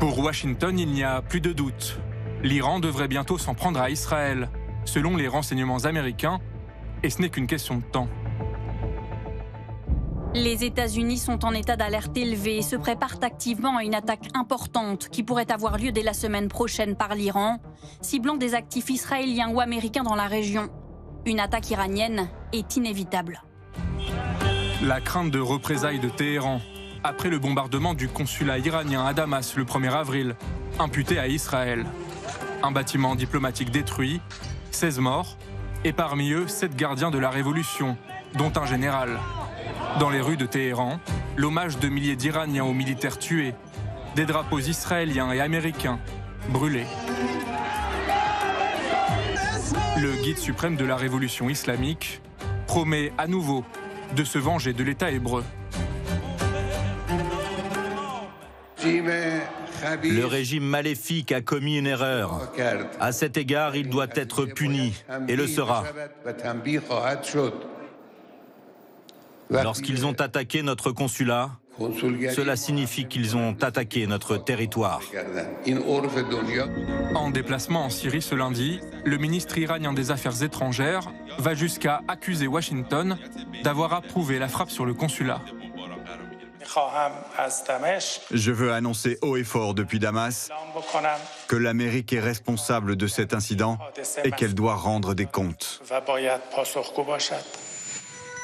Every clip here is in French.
Pour Washington, il n'y a plus de doute. L'Iran devrait bientôt s'en prendre à Israël, selon les renseignements américains, et ce n'est qu'une question de temps. Les États-Unis sont en état d'alerte élevé et se préparent activement à une attaque importante qui pourrait avoir lieu dès la semaine prochaine par l'Iran, ciblant des actifs israéliens ou américains dans la région. Une attaque iranienne est inévitable. La crainte de représailles de Téhéran, après le bombardement du consulat iranien à Damas le 1er avril, imputé à Israël. Un bâtiment diplomatique détruit, 16 morts, et parmi eux 7 gardiens de la Révolution, dont un général. Dans les rues de Téhéran, l'hommage de milliers d'Iraniens aux militaires tués, des drapeaux israéliens et américains brûlés. Le guide suprême de la révolution islamique promet à nouveau de se venger de l'État hébreu. Le régime maléfique a commis une erreur. À cet égard, il doit être puni et le sera. Lorsqu'ils ont attaqué notre consulat, cela signifie qu'ils ont attaqué notre territoire. En déplacement en Syrie ce lundi, le ministre iranien des Affaires étrangères va jusqu'à accuser Washington d'avoir approuvé la frappe sur le consulat. Je veux annoncer haut et fort depuis Damas que l'Amérique est responsable de cet incident et qu'elle doit rendre des comptes.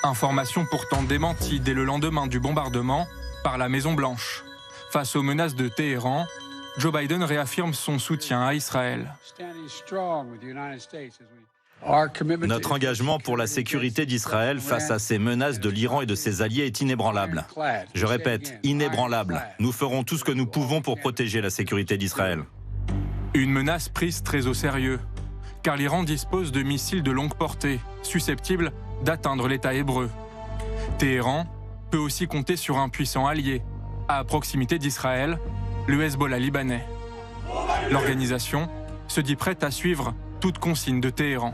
Information pourtant démentie dès le lendemain du bombardement par la Maison-Blanche. Face aux menaces de Téhéran, Joe Biden réaffirme son soutien à Israël. Notre engagement pour la sécurité d'Israël face à ces menaces de l'Iran et de ses alliés est inébranlable. Je répète, inébranlable. Nous ferons tout ce que nous pouvons pour protéger la sécurité d'Israël. Une menace prise très au sérieux, car l'Iran dispose de missiles de longue portée, susceptibles d'atteindre l'État hébreu. Téhéran peut aussi compter sur un puissant allié, à proximité d'Israël, le Hezbollah libanais. L'organisation se dit prête à suivre toute consigne de Téhéran.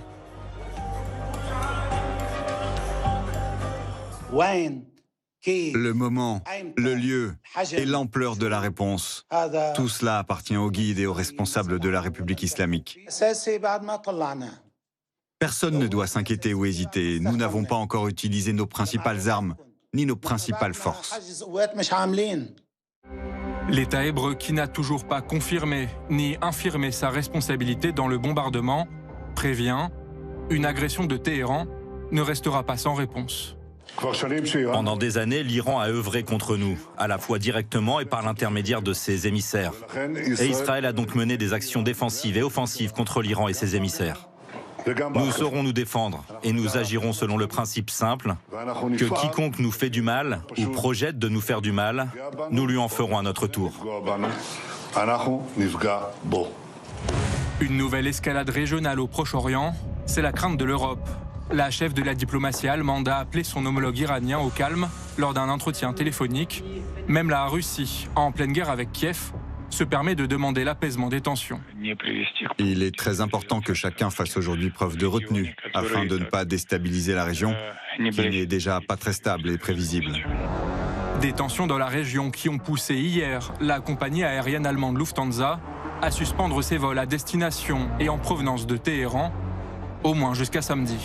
Le moment, le lieu et l'ampleur de la réponse, tout cela appartient aux guides et aux responsables de la République islamique. Personne ne doit s'inquiéter ou hésiter. Nous n'avons pas encore utilisé nos principales armes, ni nos principales forces. L'État hébreu, qui n'a toujours pas confirmé ni infirmé sa responsabilité dans le bombardement, prévient « Une agression de Téhéran ne restera pas sans réponse ». Pendant des années, l'Iran a œuvré contre nous, à la fois directement et par l'intermédiaire de ses émissaires. Et Israël a donc mené des actions défensives et offensives contre l'Iran et ses émissaires. Nous saurons nous défendre et nous agirons selon le principe simple que quiconque nous fait du mal ou projette de nous faire du mal, nous lui en ferons à notre tour. Une nouvelle escalade régionale au Proche-Orient, c'est la crainte de l'Europe. La chef de la diplomatie allemande a appelé son homologue iranien au calme lors d'un entretien téléphonique. Même la Russie, en pleine guerre avec Kiev, se permet de demander l'apaisement des tensions. Il est très important que chacun fasse aujourd'hui preuve de retenue afin de ne pas déstabiliser la région qui n'est déjà pas très stable et prévisible. Des tensions dans la région qui ont poussé hier la compagnie aérienne allemande Lufthansa à suspendre ses vols à destination et en provenance de Téhéran, au moins jusqu'à samedi.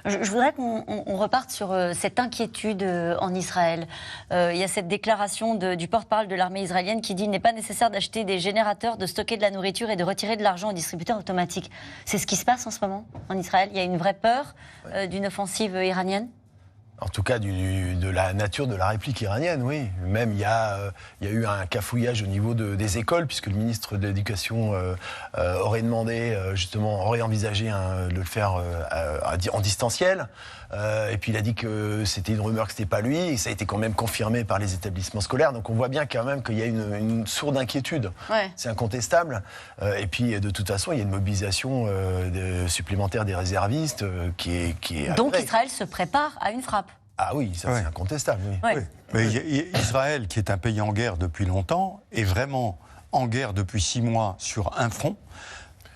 Je voudrais qu'on reparte sur cette inquiétude en Israël. Il y a cette déclaration du porte-parole de l'armée israélienne qui dit « Il n'est pas nécessaire d'acheter des générateurs, de stocker de la nourriture et de retirer de l'argent aux distributeurs automatiques ». C'est ce qui se passe en ce moment en Israël. Il y a une vraie peur d'une offensive iranienne ? En tout cas, de la nature de la réplique iranienne, oui. Même il y a eu un cafouillage au niveau des écoles, puisque le ministre de l'Éducation aurait demandé, aurait envisagé de le faire en distanciel. Et puis il a dit que c'était une rumeur, que c'était pas lui, et ça a été quand même confirmé par les établissements scolaires. Donc on voit bien quand même qu'il y a une sourde inquiétude. Ouais. C'est incontestable. Et puis de toute façon, il y a une mobilisation supplémentaire des réservistes qui est. Donc Israël se prépare à une frappe. Ah oui, ça c'est incontestable. Oui. Oui. Mais Israël, qui est un pays en guerre depuis longtemps, est vraiment en guerre depuis 6 mois sur un front.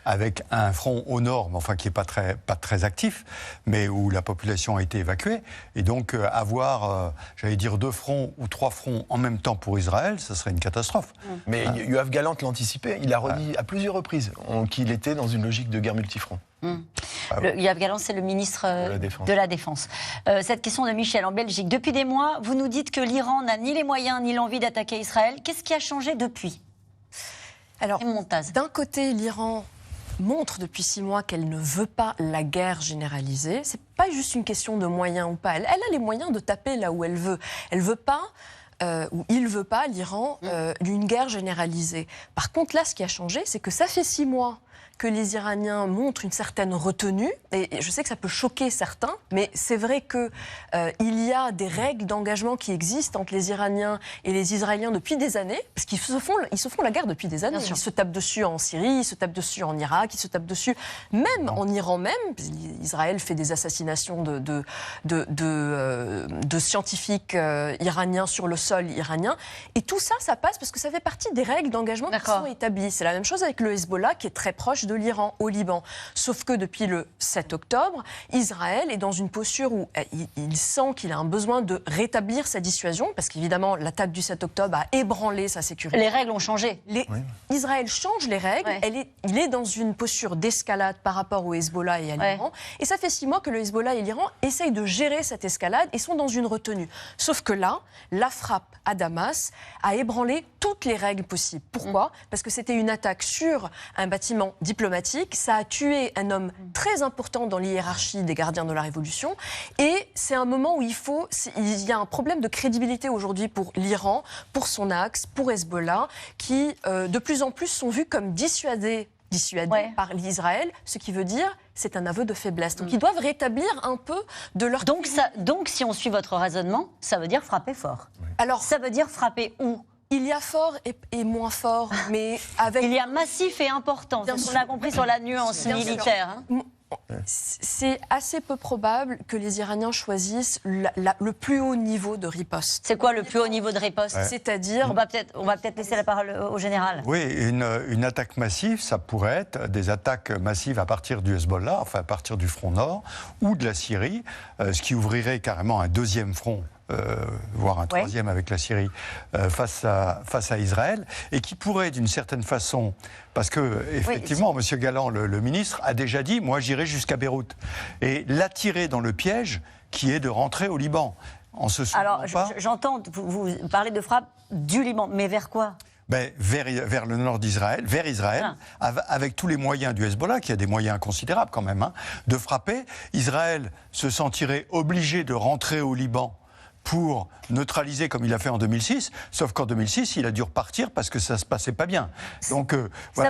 avec un front au nord, mais enfin qui n'est pas très actif, mais où la population a été évacuée. Et donc avoir, j'allais dire, 2 fronts ou 3 fronts en même temps pour Israël, ça serait une catastrophe. Mais Yoav Gallant l'anticipait. Il a redit à plusieurs reprises qu'il était dans une logique de guerre multifront. Yoav Gallant, c'est le ministre de la Défense. Cette question de Michel en Belgique. Depuis des mois, vous nous dites que l'Iran n'a ni les moyens ni l'envie d'attaquer Israël. Qu'est-ce qui a changé depuis ? Alors, d'un côté, l'Iran montre depuis 6 mois qu'elle ne veut pas la guerre généralisée. C'est pas juste une question de moyens ou pas. Elle a les moyens de taper là où elle veut. Elle veut pas... ou il ne veut pas, l'Iran, d'une guerre généralisée. Par contre, là, ce qui a changé, c'est que ça fait 6 mois que les Iraniens montrent une certaine retenue, et je sais que ça peut choquer certains, mais c'est vrai qu'il y a des règles d'engagement qui existent entre les Iraniens et les Israéliens depuis des années, parce qu'ils se font la guerre depuis des années. Ils se tapent dessus en Syrie, ils se tapent dessus en Irak, ils se tapent dessus même en Iran même. Israël fait des assassinations de scientifiques iraniens sur le sol iranien, et tout ça, ça passe parce que ça fait partie des règles d'engagement qui sont établies. C'est la même chose avec le Hezbollah, qui est très proche de l'Iran, au Liban. Sauf que depuis le 7 octobre, Israël est dans une posture où il sent qu'il a un besoin de rétablir sa dissuasion, parce qu'évidemment, l'attaque du 7 octobre a ébranlé sa sécurité. Les règles ont changé. Israël change les règles. Il est dans une posture d'escalade par rapport au Hezbollah et à l'Iran. Et ça fait 6 mois que le Hezbollah et l'Iran essayent de gérer cette escalade et sont dans une retenue. Sauf que là, la frappe à Damas a ébranlé toutes les règles possibles. Pourquoi ? Parce que c'était une attaque sur un bâtiment diplomatique, ça a tué un homme très important dans l'hiérarchie des gardiens de la Révolution, et c'est un moment où il y a un problème de crédibilité aujourd'hui pour l'Iran, pour son axe, pour Hezbollah, qui de plus en plus sont vus comme dissuadés par l'Israël, ce qui veut dire c'est un aveu de faiblesse. Donc ils doivent rétablir un peu de leur... Donc si on suit votre raisonnement, ça veut dire frapper fort. Alors, ça veut dire frapper où ? Il y a fort et moins fort, mais avec... Il y a massif et important, c'est ce qu'on a compris sur la nuance militaire. C'est assez peu probable que les Iraniens choisissent le plus haut niveau de riposte. C'est quoi le plus haut niveau de riposte ? C'est-à-dire... On va peut-être laisser la parole au général. Oui, une attaque massive, ça pourrait être des attaques massives à partir du Hezbollah, enfin à partir du front nord, ou de la Syrie, ce qui ouvrirait carrément un 2e front, voire un 3e avec la Syrie, face à Israël, et qui pourrait d'une certaine façon, parce que effectivement, M. Gallant, le ministre, a déjà dit, moi j'irai jusqu'à Beyrouth, et l'attirer dans le piège qui est de rentrer au Liban. Alors, j'entends, vous parlez de frappe du Liban, mais vers quoi ? Vers le nord d'Israël, vers Israël, avec tous les moyens du Hezbollah, qui a des moyens considérables quand même, de frapper. Israël se sentirait obligé de rentrer au Liban pour neutraliser comme il a fait en 2006, sauf qu'en 2006, il a dû repartir parce que ça se passait pas bien. Donc voilà.